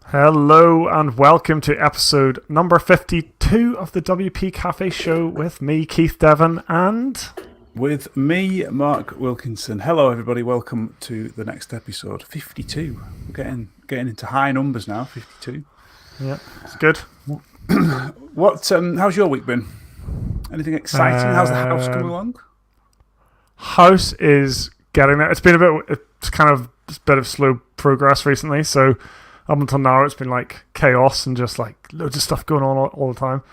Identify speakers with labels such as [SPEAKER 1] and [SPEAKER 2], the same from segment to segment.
[SPEAKER 1] Hello and welcome to episode number 52 of the WP Café show with me, Keith Devon, and
[SPEAKER 2] with me, Mark Wilkinson. Hello, everybody. Welcome to the next episode, 52. We're getting into high numbers now, 52.
[SPEAKER 1] yeah, it's good.
[SPEAKER 2] How's your week been? Anything exciting? How's the house coming along?
[SPEAKER 1] House is getting there. It's kind of a bit of slow progress recently. So up until now, it's been like chaos and just like loads of stuff going on all the time.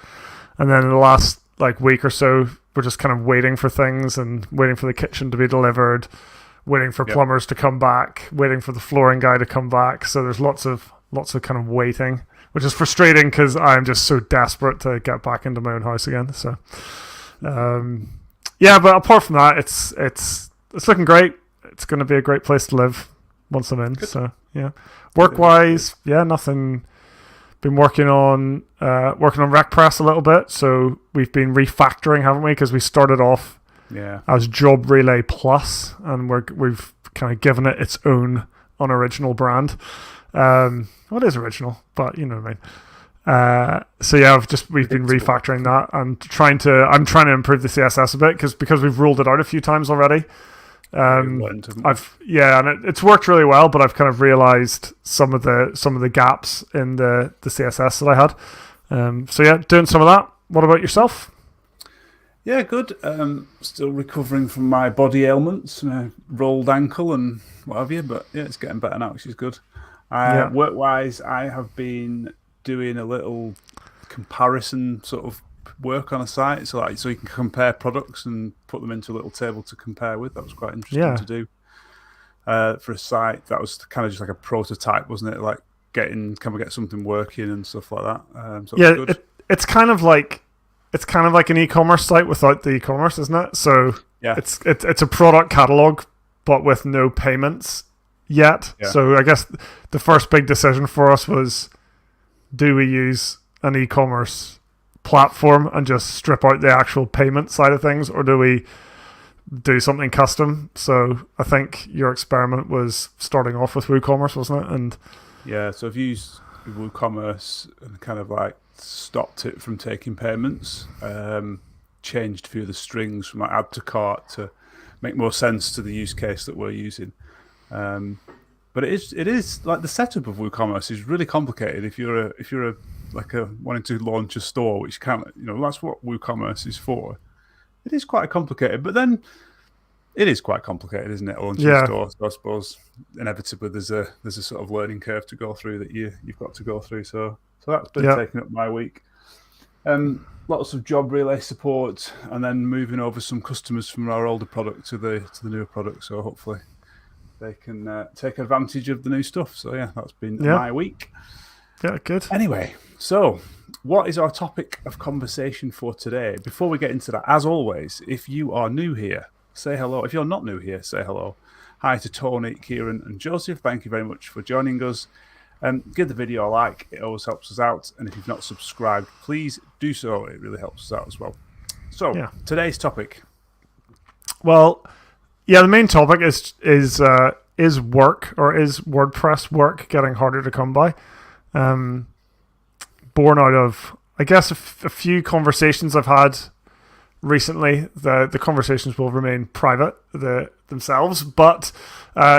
[SPEAKER 1] And then in the last like week or so, we're just kind of waiting for things and waiting for the kitchen to be delivered, waiting for plumbers to come back, waiting for the flooring guy to come back. So there's lots of kind of waiting, which is frustrating because I'm just so desperate to get back into my own house again. So, yeah, but apart from that, it's looking great. It's going to be a great place to live once I'm in. Good. So yeah, work-wise, yeah, nothing. Been working on WordPress a little bit, so we've been refactoring, haven't we? Because we started off as Job Relay Plus, and we've kind of given it its own unoriginal brand. Well, it is original, but you know what I mean. So yeah, we've been refactoring that and I'm trying to improve the CSS a bit because we've ruled it out a few times already. And it's worked really well, but I've kind of realized some of the gaps in the CSS that I had. So yeah, doing some of that. What about yourself?
[SPEAKER 2] Yeah, good. Still recovering from my body ailments, rolled ankle and what have you, but yeah, it's getting better now, which is good. Work-wise, I have been doing a little comparison sort of work on a site, so you can compare products and put them into a little table to compare with. That was quite interesting to do for a site. That was kind of just like a prototype, wasn't it? Like can we get something working and stuff like that. So
[SPEAKER 1] it's kind of like an e-commerce site without the e-commerce, isn't it? So yeah, it's a product catalog but with no payments yet. Yeah. So I guess the first big decision for us was, do we use an e-commerce platform and just strip out the actual payment side of things, or do we do something custom? So I think your experiment was starting off with WooCommerce, wasn't it? And
[SPEAKER 2] yeah, so I've used WooCommerce and kind of like stopped it from taking payments, changed a few of the strings from like add to cart to make more sense to the use case that we're using. But it is like the setup of WooCommerce is really complicated. If you're a wanting to launch a store, which that's what WooCommerce is for. It is quite complicated, but then it is quite complicated, isn't it? Launching a store. So I suppose inevitably there's a sort of learning curve to go through that you've got to go through. So that's been taking up my week. Lots of job relay support, and then moving over some customers from our older product to the newer product. So hopefully they can take advantage of the new stuff. So yeah, that's been my week.
[SPEAKER 1] Yeah, good.
[SPEAKER 2] Anyway, so what is our topic of conversation for today? Before we get into that, as always, if you are new here, say hello. If you're not new here, say hello. Hi to Tony, Kieran, and Joseph. Thank you very much for joining us. Give the video a like. It always helps us out. And if you've not subscribed, please do so. It really helps us out as well. So, today's topic.
[SPEAKER 1] Well, yeah, the main topic is work, or is WordPress work getting harder to come by? Born out of, I guess, a few conversations I've had recently. The conversations will remain private themselves, but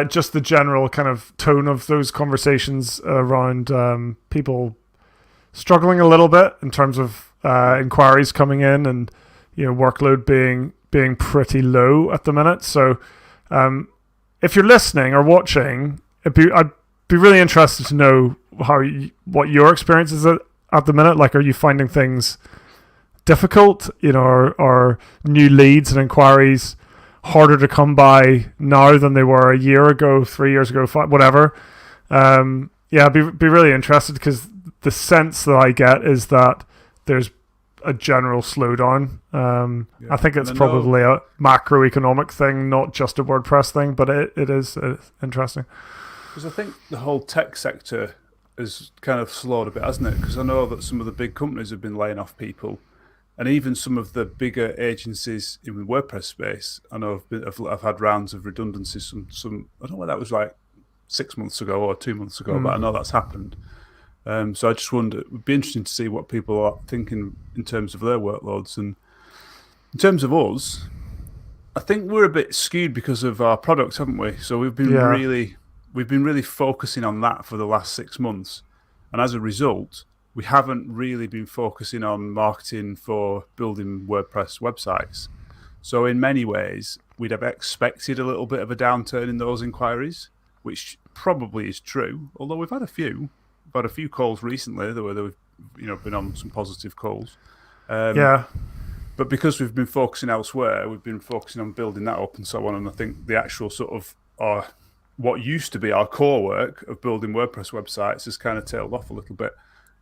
[SPEAKER 1] just the general kind of tone of those conversations around people struggling a little bit in terms of inquiries coming in, and workload being pretty low at the minute. So if you're listening or watching, I'd be really interested to know what your experience is at the minute. Like, are you finding things difficult, or new leads and inquiries harder to come by now than they were a year ago, 3 years ago, whatever? I'd be really interested, because the sense that I get is that there's a general slowdown. I think it's probably a macroeconomic thing, not just a WordPress thing, but it is interesting.
[SPEAKER 2] Because I think the whole tech sector has kind of slowed a bit, hasn't it? Because I know that some of the big companies have been laying off people, and even some of the bigger agencies in the WordPress space, I know I've had rounds of redundancies. Some I don't know whether that was like 6 months ago or 2 months ago, but I know that's happened. So I just wonder, it would be interesting to see what people are thinking in terms of their workloads. And in terms of us, I think we're a bit skewed because of our products, haven't we? So we've been really focusing on that for the last 6 months, and as a result, we haven't really been focusing on marketing for building WordPress websites. So in many ways, we'd have expected a little bit of a downturn in those inquiries, which probably is true. Although we've had a few calls recently that we've been on some positive calls. But because we've been focusing elsewhere, we've been focusing on building that up and so on. And I think the actual sort of what used to be our core work of building WordPress websites has kind of tailed off a little bit.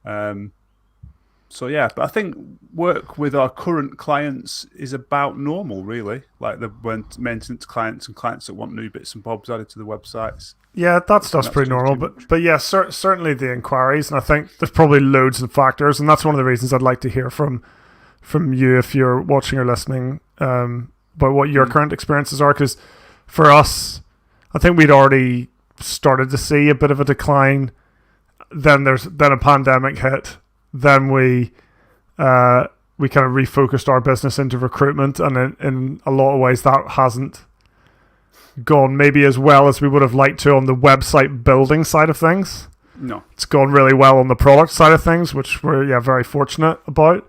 [SPEAKER 2] But I think work with our current clients is about normal, really. Like the maintenance clients and clients that want new bits and bobs added to the websites.
[SPEAKER 1] Yeah, that stuff's pretty normal. But yeah, certainly the inquiries, and I think there's probably loads of factors, and that's one of the reasons I'd like to hear from you if you're watching or listening about what your current experiences are. Because for us, I think we'd already started to see a bit of a decline. Then a pandemic hit. Then we kind of refocused our business into recruitment, and in a lot of ways that hasn't gone maybe as well as we would have liked to on the website building side of things.
[SPEAKER 2] No,
[SPEAKER 1] it's gone really well on the product side of things, which we're very fortunate about.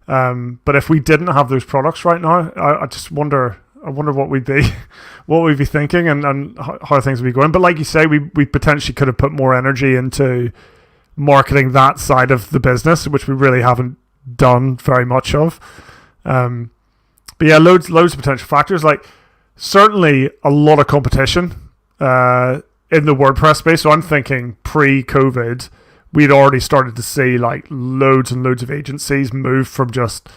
[SPEAKER 1] But if we didn't have those products right now, I just wonder. I wonder what we'd be thinking and how things would be going. But like you say, we potentially could have put more energy into marketing that side of the business, which we really haven't done very much of. But yeah, loads of potential factors. Like certainly a lot of competition in the WordPress space. So I'm thinking pre-COVID, we'd already started to see like loads and loads of agencies move from just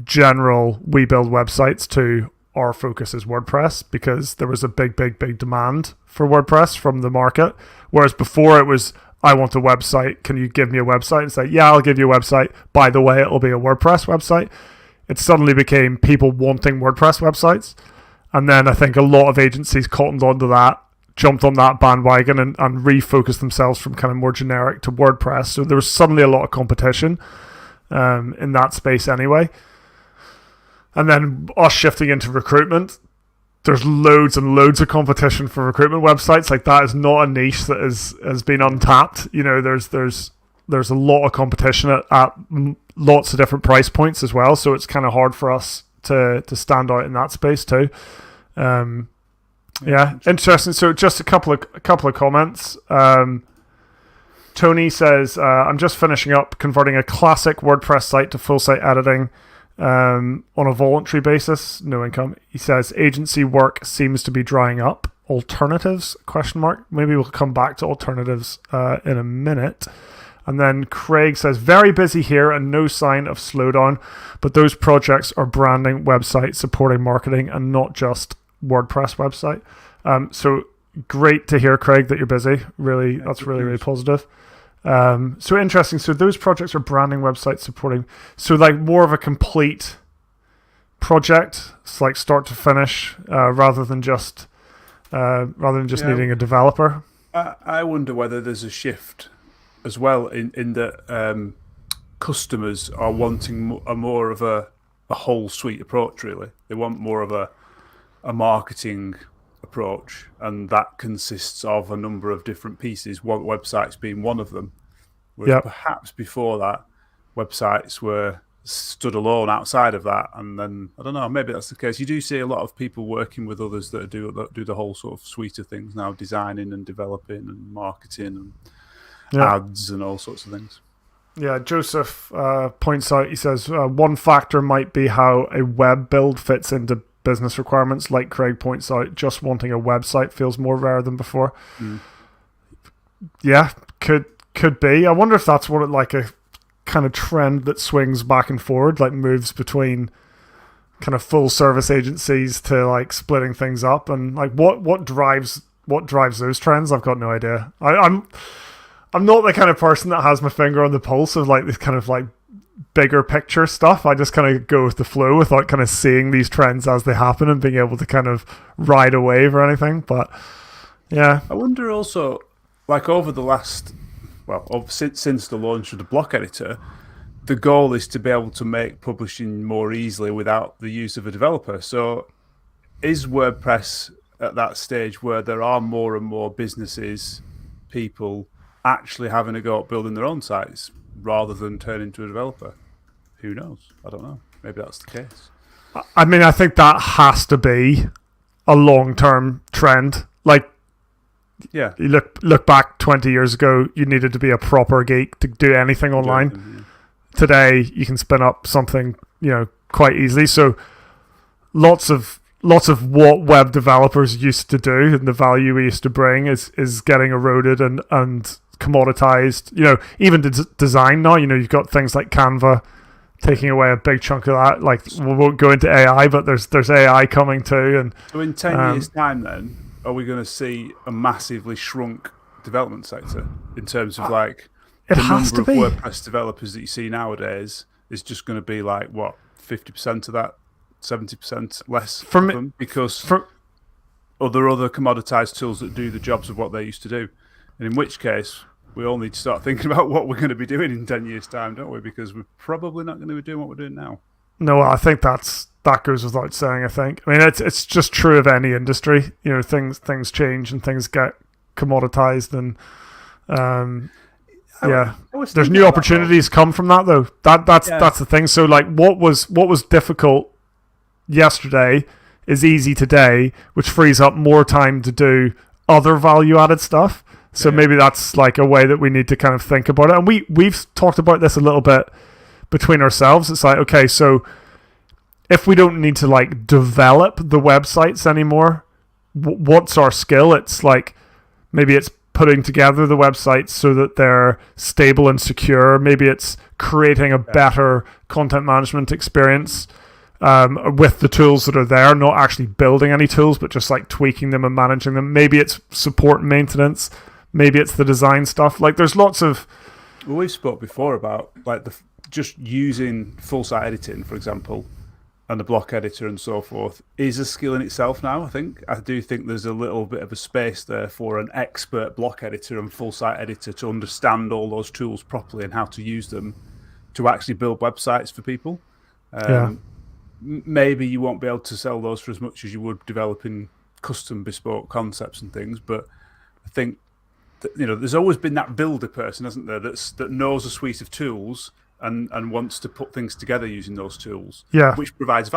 [SPEAKER 1] general we build websites to our focus is WordPress, because there was a big demand for WordPress from the market. Whereas before it was, I want a website. Can you give me a website? And say, yeah, I'll give you a website. By the way, it'll be a WordPress website. It suddenly became people wanting WordPress websites. And then I think a lot of agencies cottoned onto that, jumped on that bandwagon and refocused themselves from kind of more generic to WordPress. So there was suddenly a lot of competition in that space anyway. And then us shifting into recruitment, there's loads and loads of competition for recruitment websites. Like that is not a niche that has been untapped. You know, there's a lot of competition at lots of different price points as well. So it's kind of hard for us to stand out in that space too. Yeah, interesting. So just a couple of comments. Tony says, I'm just finishing up converting a classic WordPress site to full site editing on a voluntary basis, no income. He says agency work seems to be drying up. Alternatives? ? Maybe we'll come back to alternatives in a minute. And then Craig says, very busy here and no sign of slowdown, but those projects are branding, website, supporting marketing, and not just WordPress website. So great to hear, Craig, that you're busy. Really, that's really positive. So interesting. So those projects are branding, website, supporting. So like more of a complete project. It's like start to finish, rather than just needing a developer.
[SPEAKER 2] I wonder whether there's a shift as well in that customers are wanting more of a whole suite approach. Really, they want more of a marketing approach, and that consists of a number of different pieces, websites being one of them. Whereas perhaps before that, websites were stood alone outside of that, and then I don't know, maybe that's the case. You do see a lot of people working with others that do the whole sort of suite of things now, designing and developing and marketing and ads and all sorts of things.
[SPEAKER 1] Yeah, Joseph points out, he says, one factor might be how a web build fits into business requirements. Like Craig points out, just wanting a website feels more rare than before. Yeah, could be. I wonder if that's what like a kind of trend that swings back and forward, like moves between kind of full service agencies to like splitting things up, and like what drives those trends. I've got no idea. I'm not the kind of person that has my finger on the pulse of like this kind of like bigger picture stuff. I just kind of go with the flow without kind of seeing these trends as they happen and being able to kind of ride a wave or anything. But yeah,
[SPEAKER 2] I wonder also, like over the last since the launch of the block editor, the goal is to be able to make publishing more easily without the use of a developer. So is WordPress at that stage where there are more and more businesses, people actually having a go at building their own sites rather than turning to a developer? Who knows? I don't know. Maybe that's the case.
[SPEAKER 1] I mean, I think that has to be a long-term trend. Like,
[SPEAKER 2] yeah,
[SPEAKER 1] you look back 20 years ago, you needed to be a proper geek to do anything online. Today, you can spin up something, quite easily. So, lots of what web developers used to do and the value we used to bring is getting eroded and commoditized. Even design now. You've got things like Canva taking away a big chunk of that. Like, we won't go into AI, but there's AI coming too. And
[SPEAKER 2] so in 10 years' time, then, are we going to see a massively shrunk development sector in terms of like
[SPEAKER 1] it
[SPEAKER 2] the
[SPEAKER 1] has
[SPEAKER 2] number
[SPEAKER 1] to
[SPEAKER 2] of
[SPEAKER 1] be.
[SPEAKER 2] WordPress developers that you see nowadays is just going to be like what 50% of that, 70% less
[SPEAKER 1] For
[SPEAKER 2] of
[SPEAKER 1] me,
[SPEAKER 2] them, because there are other commoditized tools that do the jobs of what they used to do, and in which case we all need to start thinking about what we're going to be doing in 10 years' time, don't we? Because we're probably not going to be doing what we're doing now.
[SPEAKER 1] No, I think that goes without saying. I mean, it's just true of any industry. Things change and things get commoditized, and there's new opportunities come from that though. That's the thing. So like, what was difficult yesterday is easy today, which frees up more time to do other value-added stuff. So maybe that's like a way that we need to kind of think about it. And we've talked about this a little bit between ourselves. It's like, okay, so if we don't need to like develop the websites anymore, what's our skill? It's like, maybe it's putting together the websites so that they're stable and secure. Maybe it's creating a better content management experience with the tools that are there, not actually building any tools, but just like tweaking them and managing them. Maybe it's support and maintenance. Maybe it's the design stuff. Like, there's lots of...
[SPEAKER 2] Well, we've spoke before about like just using full site editing, for example, and the block editor and so forth is a skill in itself now. I do think there's a little bit of a space there for an expert block editor and full site editor to understand all those tools properly and how to use them to actually build websites for people. Maybe you won't be able to sell those for as much as you would developing custom bespoke concepts and things, but I think that, there's always been that builder person, hasn't there, that knows a suite of tools and wants to put things together using those tools, which provides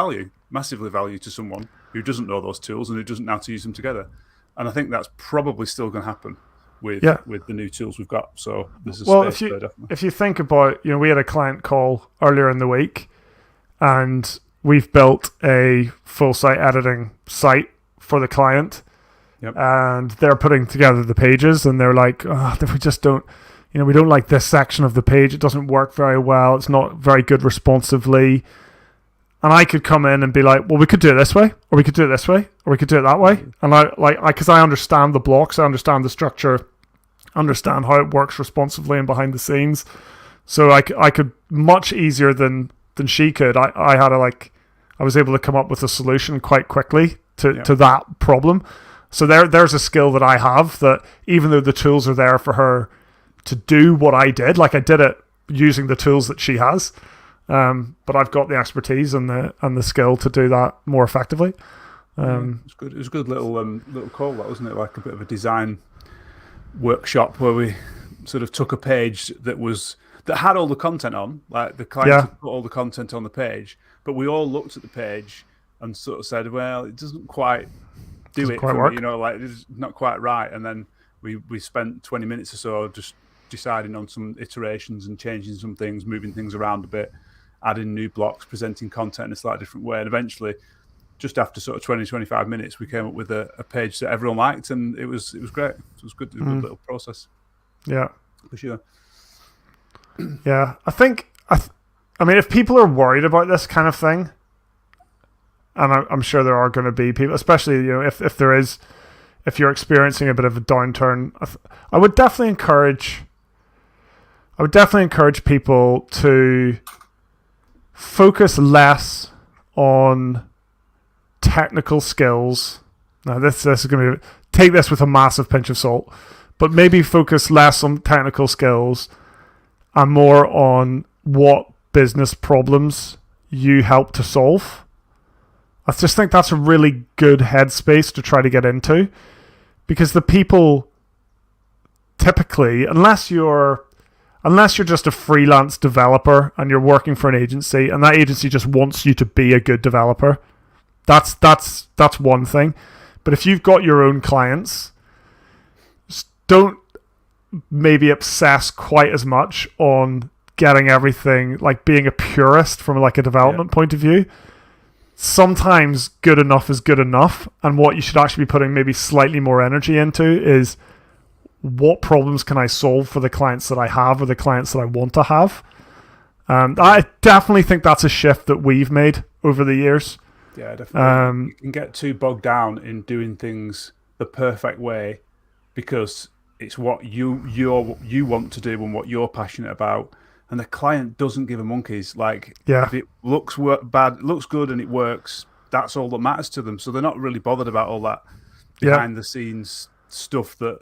[SPEAKER 2] massively value to someone who doesn't know those tools and who doesn't know how to use them together. And I think that's probably still going to happen with the new tools we've got. So there's a space there, definitely.
[SPEAKER 1] If you think about, we had a client call earlier in the week, and we've built a full site editing site for the client.
[SPEAKER 2] Yep.
[SPEAKER 1] And they're putting together the pages, and they're like, we just don't, we don't like this section of the page. It doesn't work very well. It's not very good responsively. And I could come in and be like, well, we could do it this way, or we could do it this way, or we could do it that way. And because I understand the blocks, I understand the structure, understand how it works responsively and behind the scenes. So I could much easier than she could. I was able to come up with a solution quite quickly to that problem. So there's a skill that I have, that even though the tools are there for her to do what I did, like I did it using the tools that she has, but I've got the expertise and the skill to do that more effectively.
[SPEAKER 2] It's good. It was a good little call, that, wasn't it? Like a bit of a design workshop where we sort of took a page that had all the content on, like the client had put all the content on the page, but we all looked at the page and sort of said, well, it doesn't quite do it for me, like it's not quite right. And then we spent 20 minutes or so just deciding on some iterations and changing some things, moving things around a bit, adding new blocks, presenting content in a slightly different way. And eventually, just after sort of 20, 25 minutes, we came up with a page that everyone liked, and it was great. It was good. It was a good little process.
[SPEAKER 1] Yeah.
[SPEAKER 2] For sure.
[SPEAKER 1] Yeah. I mean, if people are worried about this kind of thing, and I'm sure there are going to be people, especially, if you're experiencing a bit of a downturn, I would definitely encourage people to focus less on technical skills. Now, this is going to take this with a massive pinch of salt, but maybe focus less on technical skills and more on what business problems you help to solve. I just think that's a really good headspace to try to get into, because the people typically, unless you're just a freelance developer and you're working for an agency and that agency just wants you to be a good developer, that's one thing. But if you've got your own clients, don't maybe obsess quite as much on getting everything, like being a purist from like a development point of view. Sometimes good enough is good enough, and what you should actually be putting maybe slightly more energy into is what problems can I solve for the clients that I have or the clients that I want to have. I definitely think that's a shift that we've made over the years.
[SPEAKER 2] Yeah, definitely. You can get too bogged down in doing things the perfect way because it's what you want to do and what you're passionate about, and the client doesn't give a monkey's. Like, if it looks bad, it looks good, and it works, that's all that matters to them. So they're not really bothered about all that behind the scenes stuff that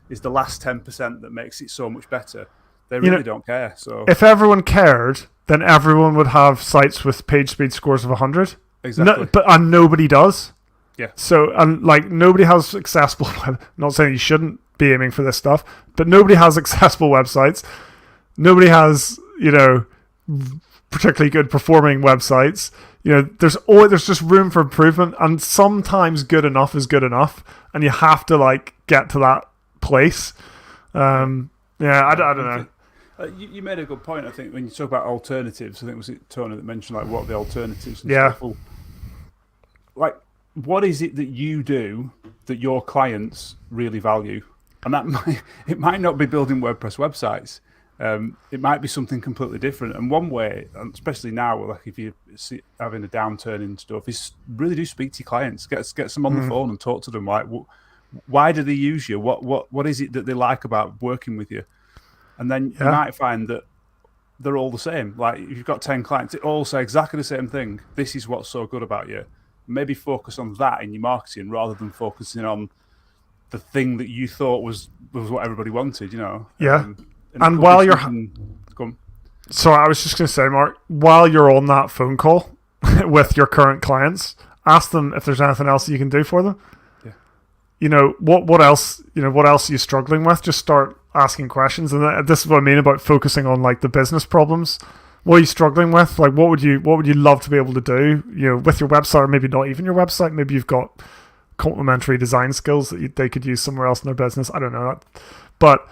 [SPEAKER 2] is the last 10% that makes it so much better. They really don't care. So if
[SPEAKER 1] everyone cared, then everyone would have sites with page speed scores of 100.
[SPEAKER 2] Exactly.
[SPEAKER 1] And nobody does.
[SPEAKER 2] Yeah.
[SPEAKER 1] So, and like, nobody has accessible I'm not saying you shouldn't be aiming for this stuff, but nobody has accessible websites. Nobody has, particularly good performing websites. There's just room for improvement, and sometimes good enough is good enough, and you have to like get to that place. I don't know.
[SPEAKER 2] You made a good point. I think when you talk about alternatives, I think was it Tony that mentioned like what are the alternatives and stuff. Well, like, what is it that you do that your clients really value? And it might not be building WordPress websites. It might be something completely different. And one way, especially now, like if you're having a downturn in stuff, is really do speak to your clients. Get them on the phone and talk to them. Like, why do they use you? What is it that they like about working with you? And then you might find that they're all the same. Like, if you've got 10 clients, they all say exactly the same thing. This is what's so good about you. Maybe focus on that in your marketing rather than focusing on the thing that you thought was what everybody wanted,
[SPEAKER 1] Yeah. And while you're... So I was just going to say, Mark, while you're on that phone call with your current clients, ask them if there's anything else you can do for them. Yeah. What else? What else are you struggling with? Just start asking questions, and this is what I mean about focusing on like the business problems. What are you struggling with? Like, what would you love to be able to do? With your website, or maybe not even your website. Maybe you've got complementary design skills that they could use somewhere else in their business. I don't know, but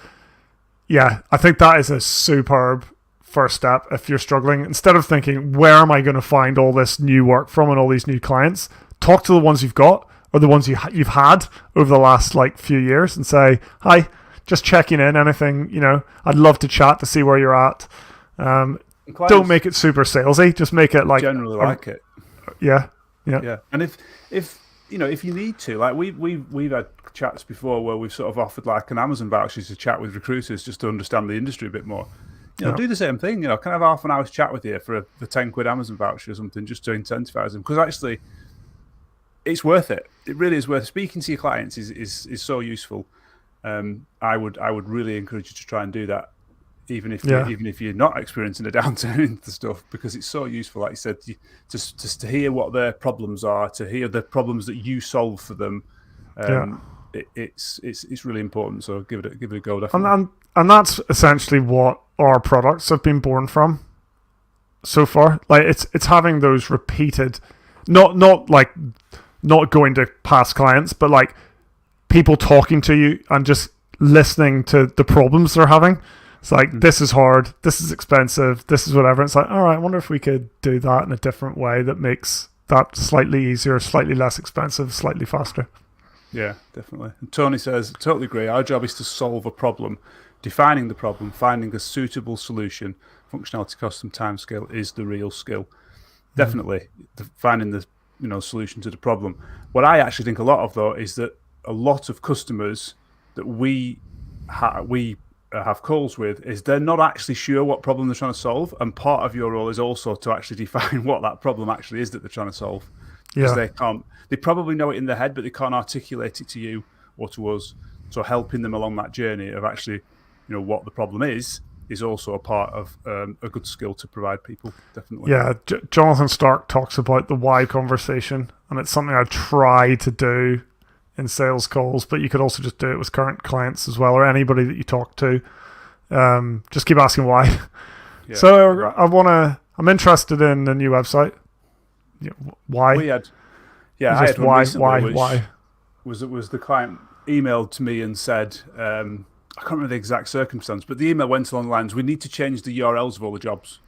[SPEAKER 1] yeah, I think that is a superb first step. If you're struggling, instead of thinking, where am I going to find all this new work from and all these new clients, talk to the ones you've got or the ones you've had over the last like few years and say, hi, just checking in, anything, I'd love to chat to see where you're at. Don't make it super salesy, just make it like
[SPEAKER 2] generally like it.
[SPEAKER 1] Yeah.
[SPEAKER 2] And if you need to, like we've had chats before where we've sort of offered like an Amazon voucher to chat with recruiters just to understand the industry a bit more. Do the same thing. Can I have half an hour's chat with you for the 10 quid Amazon voucher or something, just to incentivize them? Because actually, it's worth it. It really is worth it. Speaking to your clients is so useful. I would really encourage you to try and do that, even if you're not experiencing a downturn in the stuff, because it's so useful. Like you said, just to hear what their problems are, to hear the problems that you solve for them. It's really important. So give it a go, definitely.
[SPEAKER 1] And that's essentially what our products have been born from so far. Like it's having those repeated, not going to past clients, but like people talking to you and just listening to the problems they're having. It's like, this is hard, this is expensive, this is whatever. It's like, all right, I wonder if we could do that in a different way that makes that slightly easier, slightly less expensive, slightly faster.
[SPEAKER 2] Yeah, definitely. And Tony says, totally agree. Our job is to solve a problem. Defining the problem, finding a suitable solution, functionality, cost, and timescale is the real skill. Definitely, finding the solution to the problem. What I actually think a lot of, though, is that a lot of customers that we have calls with is they're not actually sure what problem they're trying to solve, and part of your role is also to actually define what that problem actually is that they're trying to solve. Because they probably know it in their head, but they can't articulate it to you or to us. So helping them along that journey of actually, what the problem is also a part of a good skill to provide people, definitely.
[SPEAKER 1] Yeah, Jonathan Stark talks about the why conversation, and it's something I try to do in sales calls, but you could also just do it with current clients as well, or anybody that you talk to. Just keep asking why. Yeah. So I'm interested in the new website. Why?
[SPEAKER 2] I had one recently,
[SPEAKER 1] why?
[SPEAKER 2] Was the client emailed to me and said, I can't remember the exact circumstance, but the email went along the lines, we need to change the URLs of all the jobs.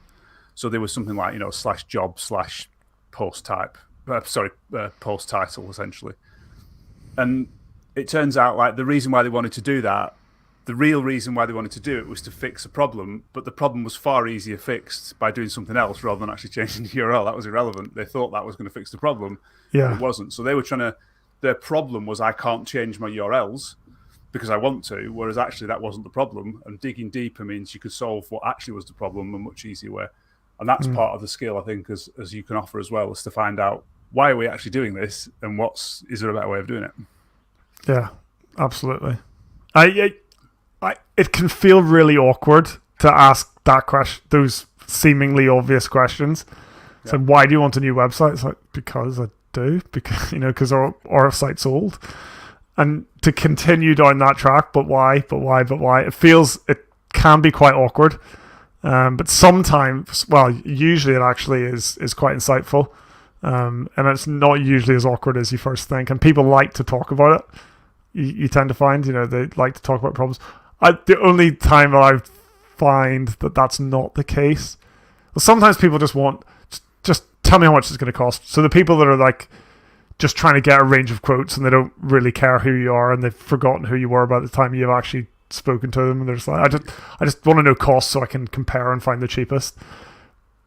[SPEAKER 2] So there was something like, /job/post type, post title, essentially. And it turns out like the reason why they wanted to do that, the real reason why they wanted to do it was to fix a problem, but the problem was far easier fixed by doing something else rather than actually changing the URL. That was irrelevant. They thought that was going to fix the problem.
[SPEAKER 1] Yeah.
[SPEAKER 2] It wasn't. So they were their problem was I can't change my URLs because I want to, whereas actually that wasn't the problem. And digging deeper means you could solve what actually was the problem in a much easier way. And that's part of the skill, I think, as you can offer as well, is to find out why are we actually doing this and is there a better way of doing it?
[SPEAKER 1] Yeah, absolutely. It can feel really awkward to ask that question, those seemingly obvious questions. Yeah. So why do you want a new website? It's like, because I do, because our site's old. And to continue down that track, but why? It can be quite awkward. But sometimes, usually it actually is quite insightful. And it's not usually as awkward as you first think. And people like to talk about it. You tend to find, they like to talk about problems. The only time that I find that that's not the case, well, sometimes people just want, just tell me how much it's going to cost. So the people that are like just trying to get a range of quotes and they don't really care who you are and they've forgotten who you were by the time you've actually spoken to them, and they're just like, I just want to know costs so I can compare and find the cheapest.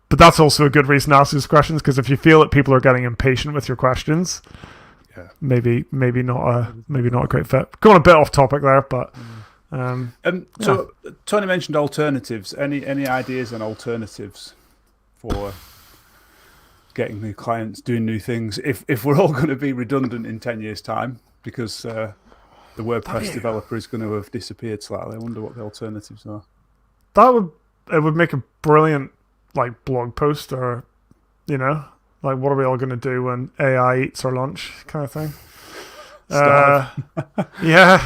[SPEAKER 1] But that's also a good reason to ask those questions, because if you feel that people are getting impatient with your questions, maybe not a great fit. Going a bit off topic there, but
[SPEAKER 2] so Tony mentioned alternatives. Any ideas on alternatives for getting new clients, doing new things? If we're all going to be redundant in 10 years' time because the WordPress developer is going to have disappeared slightly, I wonder what the alternatives are.
[SPEAKER 1] It would make a brilliant blog post, or what are we all going to do when AI eats our lunch kind of thing. Yeah.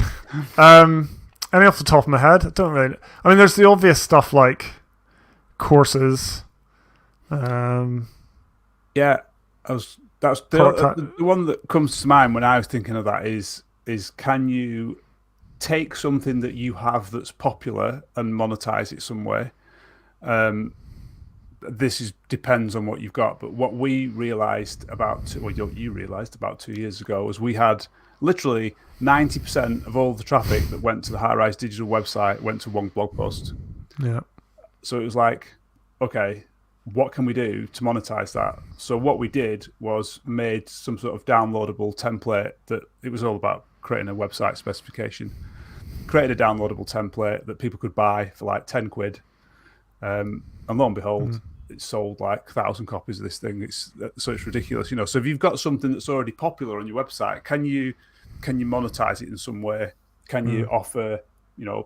[SPEAKER 1] Any off the top of my head? I don't really. I mean, there's the obvious stuff like courses.
[SPEAKER 2] Yeah, that's the one that comes to mind when I was thinking of that is can you take something that you have that's popular and monetize it some way? Depends on what you've got, but what we realized you realized about 2 years ago was we had literally 90% of all the traffic that went to the High Rise Digital website went to one blog post.
[SPEAKER 1] Yeah.
[SPEAKER 2] So it was like, okay, what can we do to monetize that? So what we did was made some sort of downloadable template that it was all about creating a website specification. Created a downloadable template that people could buy for like 10 quid. And lo and behold, it sold like 1,000 copies of this thing. So it's ridiculous, So if you've got something that's already popular on your website, can you monetize it in some way? Can you offer,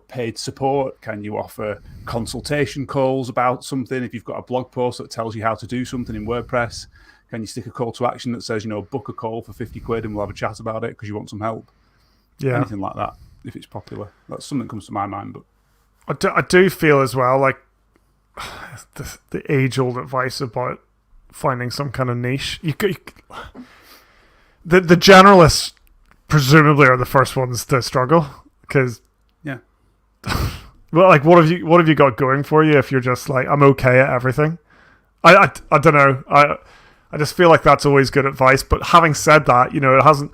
[SPEAKER 2] paid support? Can you offer consultation calls about something? If you've got a blog post that tells you how to do something in WordPress, can you stick a call to action that says, book a call for 50 quid and we'll have a chat about it because you want some help? Yeah. Anything like that, if it's popular. That's something that comes to my mind. But
[SPEAKER 1] I do feel as well like the age-old advice about finding some kind of niche. The generalists presumably are the first ones to struggle, because well, what have you got going for you if you're just like, I'm okay at everything? I don't know. I just feel like that's always good advice. But having said that, it hasn't.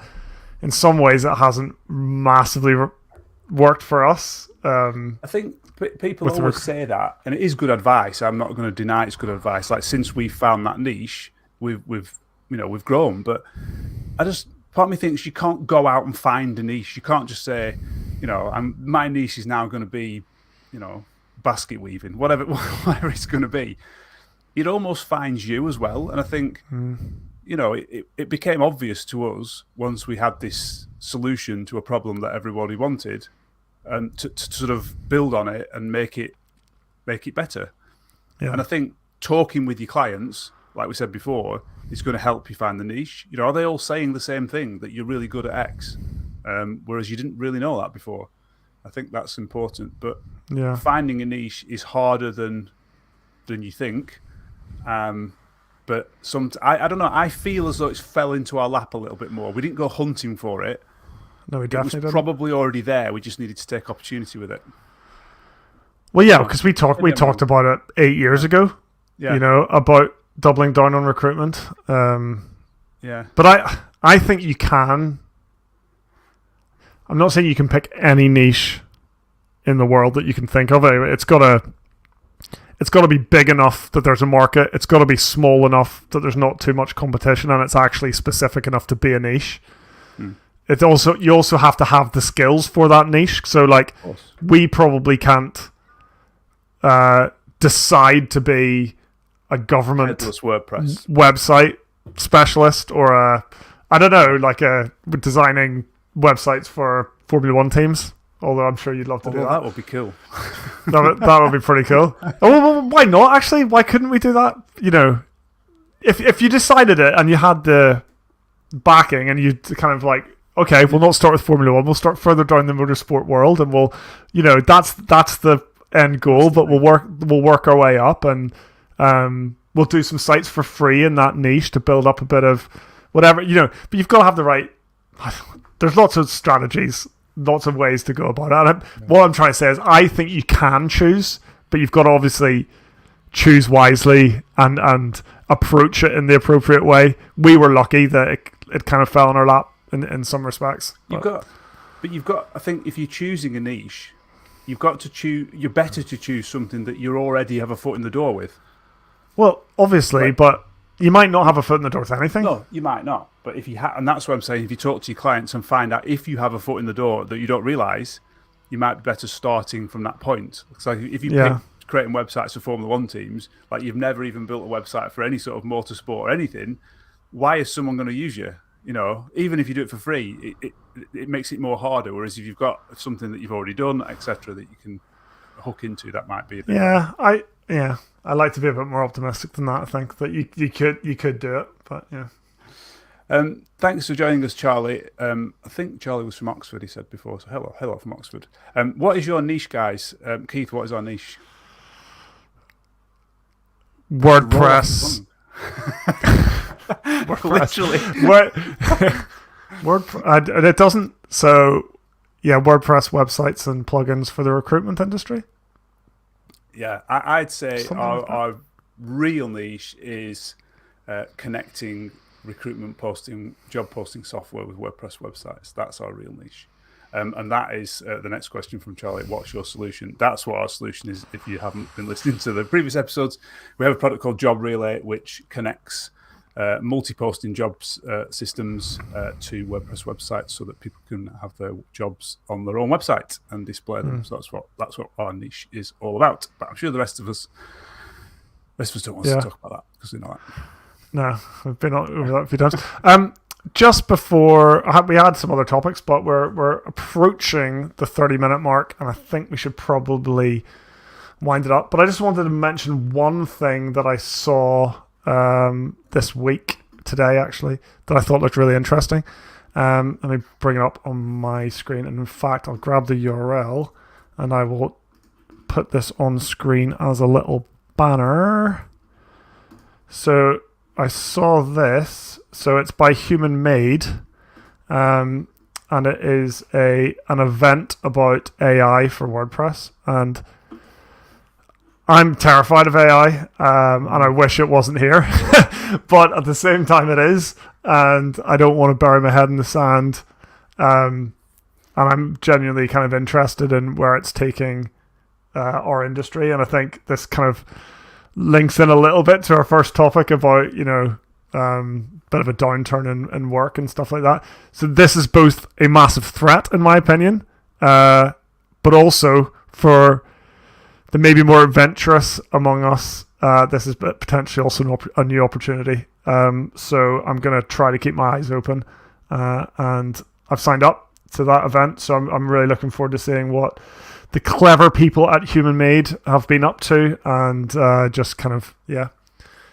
[SPEAKER 1] In some ways, it hasn't massively worked for us. I
[SPEAKER 2] think people always say that, and it is good advice. I'm not going to deny it's good advice. Like, since we found that niche, we've grown. But part of me thinks you can't go out and find a niche. You can't just say, my niche is now going to be, basket weaving, whatever it's going to be. It almost finds you as well. And I think it became obvious to us once we had this solution to a problem that everybody wanted, and to sort of build on it and make it better.
[SPEAKER 1] Yeah.
[SPEAKER 2] And I think talking with your clients, like we said before, is going to help you find the niche. Are they all saying the same thing, that you're really good at X, whereas you didn't really know that before? I think that's important. But finding a niche is harder than you think. But I don't know. I feel as though it's fell into our lap a little bit more. We didn't go hunting for it.
[SPEAKER 1] No, we definitely didn't.
[SPEAKER 2] It was probably already there. We just needed to take opportunity with it.
[SPEAKER 1] Well, yeah, because we talked about it 8 years ago.
[SPEAKER 2] Yeah.
[SPEAKER 1] About doubling down on recruitment.
[SPEAKER 2] Yeah.
[SPEAKER 1] But I think you can. I'm not saying you can pick any niche in the world that you can think of. It's got to be big enough that there's a market. It's got to be small enough that there's not too much competition, and it's actually specific enough to be a niche. You also have to have the skills for that niche. So, like, we probably can't decide to be a government
[SPEAKER 2] headless WordPress
[SPEAKER 1] website specialist, or designing websites for Formula One teams. Although I'm sure you'd love to do that.
[SPEAKER 2] That would be cool.
[SPEAKER 1] that would be pretty cool. Well, why not? Actually, why couldn't we do that? If you decided it and you had the backing, and you kind of like, okay, we'll not start with Formula One. We'll start further down the motorsport world, and we'll, that's the end goal. But we'll work our way up, and we'll do some sites for free in that niche to build up a bit of whatever, But you've got to have the right. There's lots of strategies. Lots of ways to go about it. What I'm trying to say is, I think you can choose, but you've got to obviously choose wisely and approach it in the appropriate way. We were lucky that it kind of fell in our lap in some respects.
[SPEAKER 2] I think if you're choosing a niche, you've got to choose. You're better to choose something that you already have a foot in the door with.
[SPEAKER 1] Well, obviously, but you might not have a foot in the door with anything.
[SPEAKER 2] No, you might not. But if you and that's what I'm saying. If you talk to your clients and find out if you have a foot in the door that you don't realise, you might be better starting from that point. So if you pick creating websites for Formula One teams, like you've never even built a website for any sort of motorsport or anything, why is someone going to use you? Even if you do it for free, it makes it more harder. Whereas if you've got something that you've already done, etc., that you can hook into, that might be a bit
[SPEAKER 1] I like to be a bit more optimistic than that. I think that you could do it, but yeah.
[SPEAKER 2] Thanks for joining us, Charlie. I think Charlie was from Oxford, he said before. So hello from Oxford. What is your niche, guys? Keith, what is our niche?
[SPEAKER 1] WordPress.
[SPEAKER 2] Literally.
[SPEAKER 1] WordPress. It doesn't. So, yeah, WordPress websites and plugins for the recruitment industry.
[SPEAKER 2] Yeah, I'd say our real niche is connecting recruitment job posting software with WordPress websites. That's our real niche. And that is the next question from Charlie. What's your solution? That's what our solution is. If you haven't been listening to the previous episodes, we have a product called Job Relay, which connects multi-posting jobs systems to WordPress websites so that people can have their jobs on their own website and display them. So that's what our niche is all about. But I'm sure the rest of us don't want to talk about that because they're not.
[SPEAKER 1] No, we've been over that a few times. Just before, we had some other topics, but we're approaching the 30-minute mark, and I think we should probably wind it up. But I just wanted to mention one thing that I saw this week, today actually, that I thought looked really interesting. Let me bring it up on my screen, and in fact, I'll grab the URL, and I will put this on screen as a little banner. So I saw this. So it's by Human Made, and it is an event about AI for WordPress. And I'm terrified of AI, and I wish it wasn't here, but at the same time it is, and I don't want to bury my head in the sand. And I'm genuinely kind of interested in where it's taking our industry, and I think this kind of links in a little bit to our first topic about, bit of a downturn in work and stuff like that. So this is both a massive threat, in my opinion, but also for the maybe more adventurous among us, this is potentially also a new opportunity. So I'm going to try to keep my eyes open. And I've signed up to that event. So I'm really looking forward to seeing what the clever people at Human Made have been up to, and just kind of,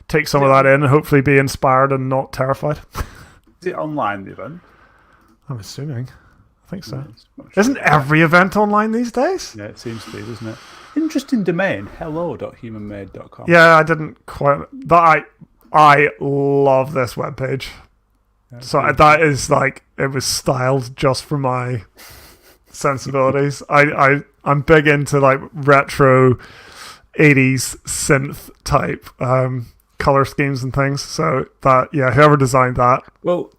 [SPEAKER 1] take some of that in and hopefully be inspired and not terrified.
[SPEAKER 2] Is it online, the event?
[SPEAKER 1] I'm assuming. I think so.
[SPEAKER 2] Yeah,
[SPEAKER 1] Isn't every event online these days?
[SPEAKER 2] Yeah, it seems to be, doesn't it? Interesting domain, hello.humanmade.com.
[SPEAKER 1] Yeah, I didn't quite. I love this webpage.
[SPEAKER 2] Yeah,
[SPEAKER 1] So
[SPEAKER 2] cool.
[SPEAKER 1] that is like, it was styled just for my sensibilities. I'm big into like retro 80s synth type color schemes and things. So that, whoever designed that,
[SPEAKER 2] Well,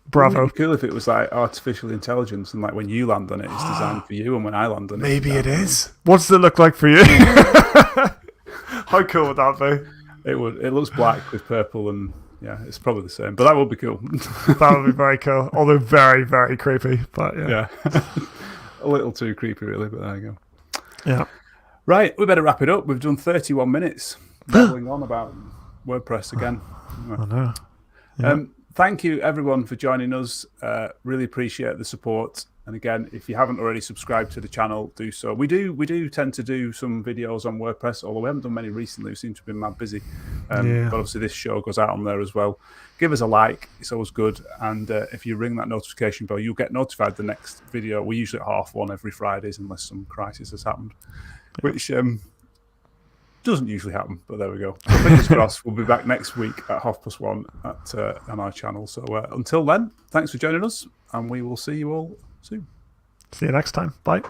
[SPEAKER 1] bravo.
[SPEAKER 2] Wouldn't it be cool if it was like artificial intelligence, and like when you land on it, it's designed for you, and when I land on it,
[SPEAKER 1] Maybe it is. What does it look like for you? How cool would that be?
[SPEAKER 2] It would. It looks black with purple, and it's probably the same. But that would be cool.
[SPEAKER 1] That would be very cool. Although very, very creepy. But
[SPEAKER 2] yeah, a little too creepy, really. But there you go.
[SPEAKER 1] Yeah.
[SPEAKER 2] Right, we better wrap it up. We've done 31 minutes babbling on about WordPress again.
[SPEAKER 1] I know. Yeah.
[SPEAKER 2] Thank you, everyone, for joining us. Really appreciate the support. And again, if you haven't already subscribed to the channel, do so. We do tend to do some videos on WordPress, although we haven't done many recently. We seem to have been mad busy. But obviously this show goes out on there as well. Give us a like. It's always good. And if you ring that notification bell, you'll get notified the next video. We're usually at 1:30 every Fridays, unless some crisis has happened, which doesn't usually happen, but there we go. So fingers crossed, we'll be back next week at 1:30 on our channel. So until then, thanks for joining us, and we will see you all soon.
[SPEAKER 1] See you next time. Bye.